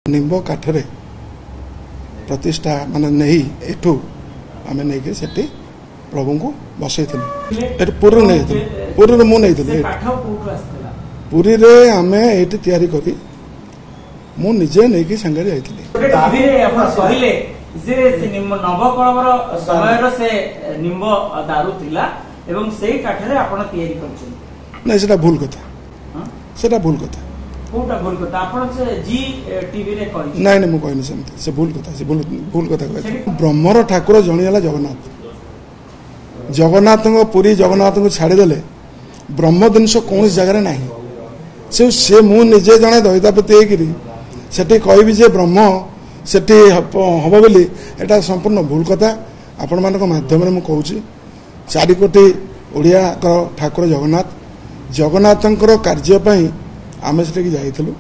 निंब काठरे प्रतिष्ठा मान नहीं एठू आम नहीं सेठी प्रभु को बसई पुरी नहीं पुरी मु नहीं पुरी रे आम ये तैयारी करी मु निजे नहीं संगे जाइली नवकलवर समय से निंब दारू थिला एवं से काठरे आपण तैयारी करछन नहीं सेटा भूल कथा सेटा भूल कथा कोटा भूल कथा आपण से जी टीवी रे कहि नहीं नहीं मु कहनी सेमती से भूल कथा से भूल कथा कहै ब्रह्मर ठाकुर जणियाला जगन्नाथ जगन्नाथ को पुरी जगन्नाथ को छाड़ी देले ब्रह्म जिनस कौन जगह ना से मु निजे जड़े दैतापति होकरी सेठी कहबी जे ब्रह्म सेठी हम बोली एटा संपूर्ण भूल कथा आपण मानक माध्यम रे मु कहूची 4 कोटी ओडिया ठाकुर जगन्नाथ जगन्नाथंकर कार्य पई आमे सेठी जाइथिलु।